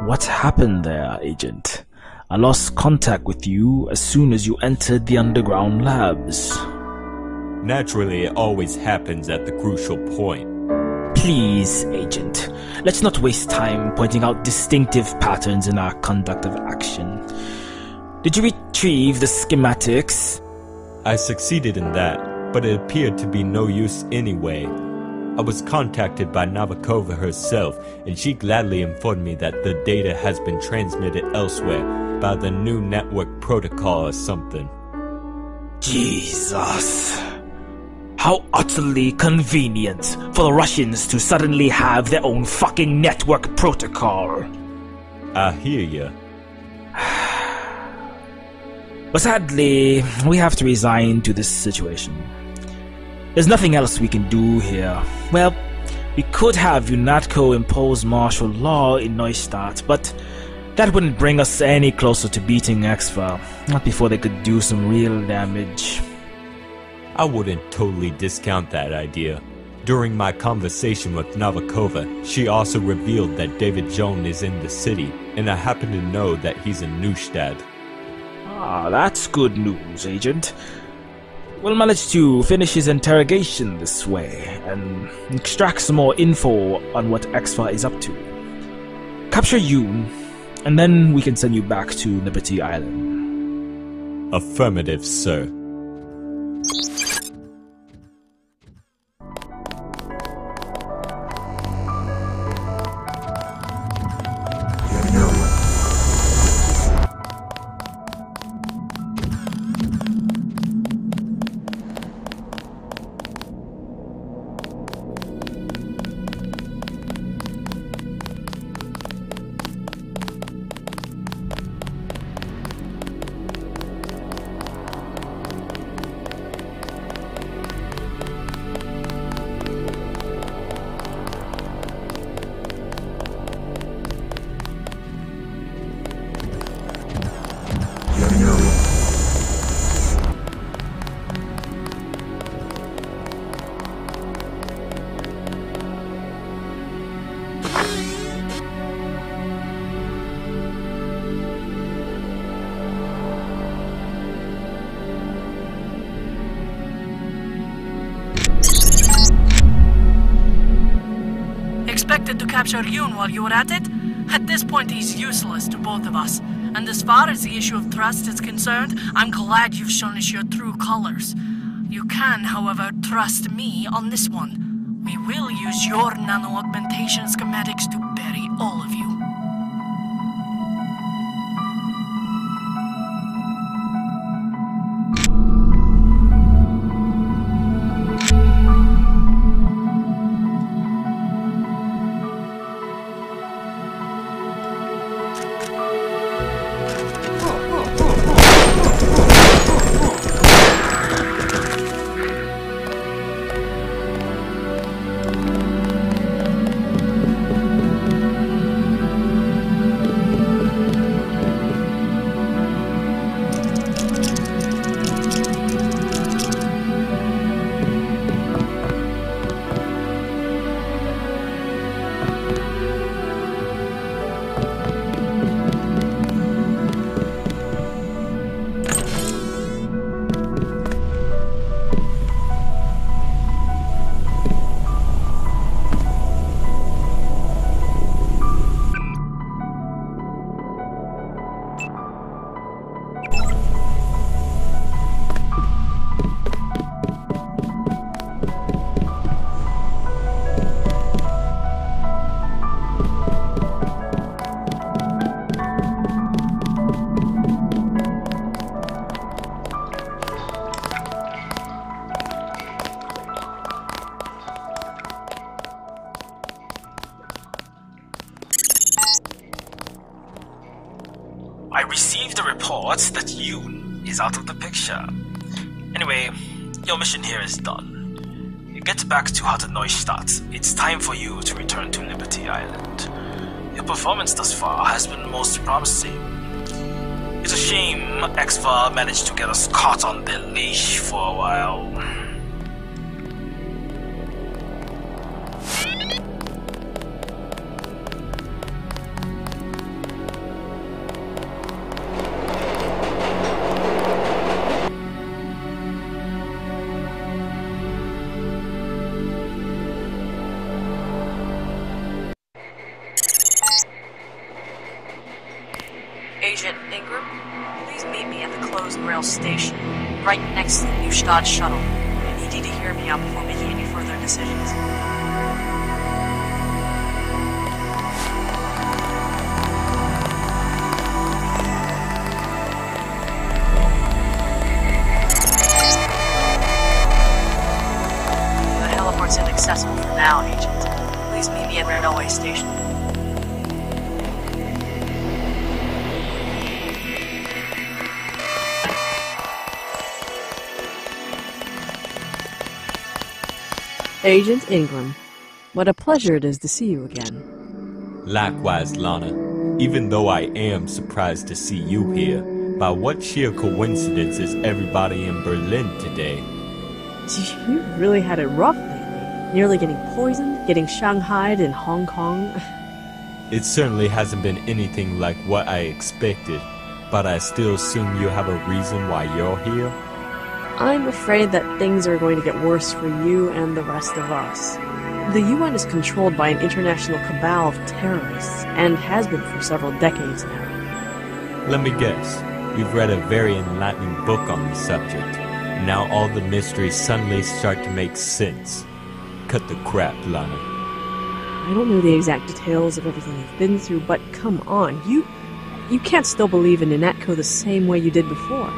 What happened there, Agent? I lost contact with you as soon as you entered the underground labs. Naturally, it always happens at the crucial point. Please, Agent, let's not waste time pointing out distinctive patterns in our conduct of action. Did you retrieve the schematics? I succeeded in that, but it appeared to be no use anyway. I was contacted by Novikova herself, and she gladly informed me that the data has been transmitted elsewhere by the new network protocol or something. Jesus. How utterly convenient for the Russians to suddenly have their own fucking network protocol. I hear ya. But sadly, we have to resign to this situation. There's nothing else we can do here. Well, we could have UNATCO impose martial law in Neustadt, but that wouldn't bring us any closer to beating Exfa, not before they could do some real damage. I wouldn't totally discount that idea. During my conversation with Novikova, she also revealed that David Jones is in the city, and I happen to know that he's in Neustadt. Ah, that's good news, Agent. We'll manage to finish his interrogation this way, and extract some more info on what Exfa is up to. Capture you, and then we can send you back to Liberty Island. Affirmative, sir. Expected to capture Yoon while you were at it? At this point he's useless to both of us. And as far as the issue of trust is concerned, I'm glad you've shown us your true colors. You can, however, trust me on this one. We will use your nano-augmentation schematics to bury all of you. I received a report that Yoon is out of the picture. Anyway, your mission here is done. You get back to Hotel Neustadt. It's time for you to return to Liberty Island. Your performance thus far has been most promising. It's a shame Exfa managed to get us caught on their leash for a while. Ingram, please meet me at the closed rail station, right next to the Neustadt shuttle. I need you to hear me out before making any further decisions. The heliport's inaccessible for now, Agent. Please meet me at railway station. Agent Ingram, what a pleasure it is to see you again. Likewise, Lana. Even though I am surprised to see you here, by what sheer coincidence is everybody in Berlin today? You really had it rough lately. Nearly getting poisoned, getting shanghaied in Hong Kong. It certainly hasn't been anything like what I expected, but I still assume you have a reason why you're here? I'm afraid that things are going to get worse for you and the rest of us. The UN is controlled by an international cabal of terrorists, and has been for several decades now. Let me guess. You've read a very enlightening book on the subject. Now all the mysteries suddenly start to make sense. Cut the crap, Lana. I don't know the exact details of everything you've been through, but come on, you can't still believe in UNATCO the same way you did before.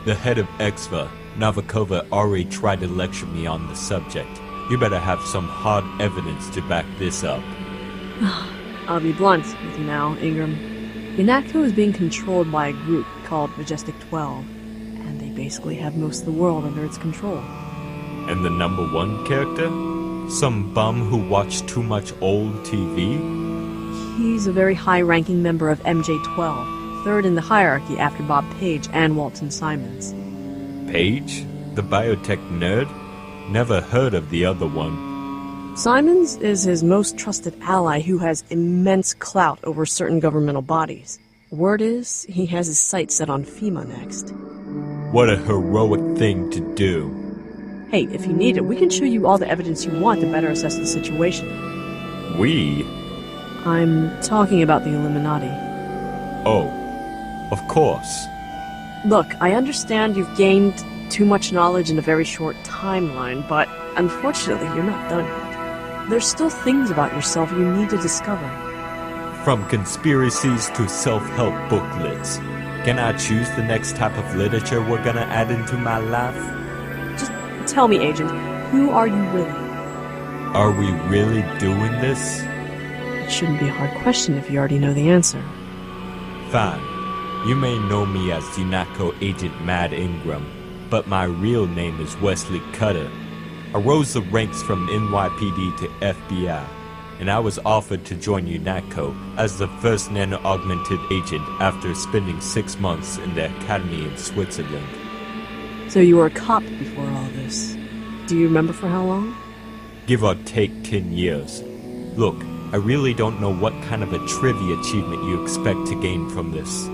The head of Exva, Novikova, already tried to lecture me on the subject. You better have some hard evidence to back this up. I'll be blunt with you now, Ingram. UNATCO is being controlled by a group called Majestic 12, and they basically have most of the world under its control. And the number one character? Some bum who watched too much old TV? He's a very high-ranking member of MJ-12, third in the hierarchy after Bob Page and Walton Simons. Page? The biotech nerd? Never heard of the other one. Simons is his most trusted ally who has immense clout over certain governmental bodies. Word is, he has his sights set on FEMA next. What a heroic thing to do. Hey, if you need it, we can show you all the evidence you want to better assess the situation. We? I'm talking about the Illuminati. Oh, of course. Look, I understand you've gained too much knowledge in a very short timeline, but unfortunately you're not done yet. There's still things about yourself you need to discover. From conspiracies to self-help booklets. Can I choose the next type of literature we're gonna add into my life? Just tell me, Agent, who are you really? Are we really doing this? It shouldn't be a hard question if you already know the answer. Fine. You may know me as UNATCO Agent Mad Ingram, but my real name is Wesley Cutter. I rose the ranks from NYPD to FBI, and I was offered to join UNATCO as the first nano-augmented agent after spending 6 months in the academy in Switzerland. So you were a cop before all this. Do you remember for how long? Give or take 10 years. Look, I really don't know what kind of a trivia achievement you expect to gain from this.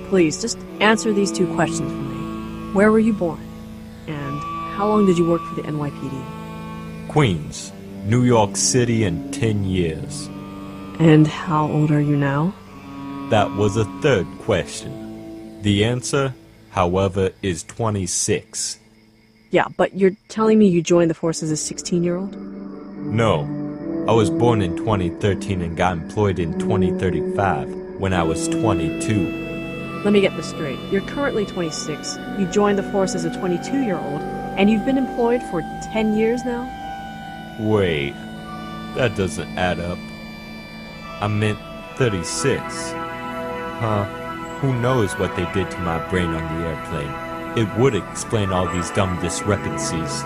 Please, just answer these two questions for me. Where were you born? And how long did you work for the NYPD? Queens, New York City in 10 years. And how old are you now? That was a third question. The answer, however, is 26. Yeah, but you're telling me you joined the force as a 16-year-old? No. I was born in 2013 and got employed in 2035 when I was 22. Let me get this straight. You're currently 26, you joined the force as a 22-year-old, and you've been employed for 10 years now? Wait, that doesn't add up. I meant 36. Huh, who knows what they did to my brain on the airplane. It would explain all these dumb discrepancies.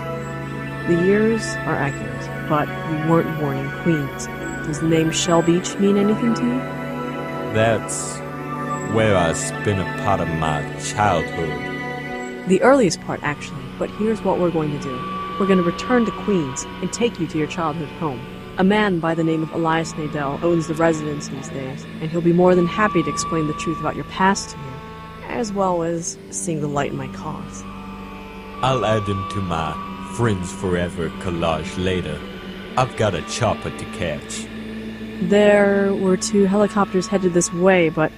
The years are accurate, but you weren't born in Queens. Does the name Shell Beach mean anything to you? That's where I spent a part of my childhood. The earliest part, actually, but here's what we're going to do. We're going to return to Queens and take you to your childhood home. A man by the name of Elias Nadell owns the residence these days, and he'll be more than happy to explain the truth about your past to you, as well as seeing the light in my cause. I'll add him to my Friends Forever collage later. I've got a chopper to catch. There were 2 helicopters headed this way, but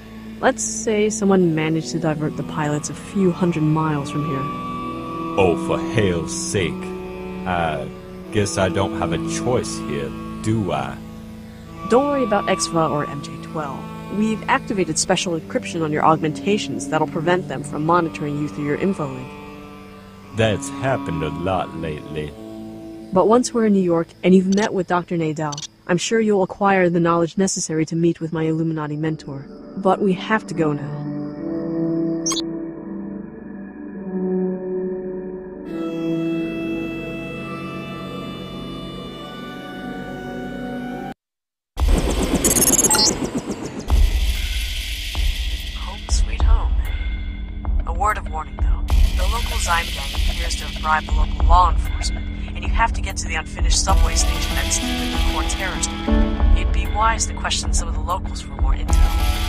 Let's say someone managed to divert the pilots a few hundred miles from here. Oh, for hell's sake. I guess I don't have a choice here, do I? Don't worry about XVA or MJ-12. We've activated special encryption on your augmentations that'll prevent them from monitoring you through your infolink. That's happened a lot lately. But once we're in New York and you've met with Dr. Nadal, I'm sure you'll acquire the knowledge necessary to meet with my Illuminati mentor. But we have to go now. Home sweet home. A word of warning, though. The local Zyme gang appears to have bribed the local law enforcement, and you have to get to the unfinished subway station that's the core terrorist. It'd be wise to question some of the locals for more intel.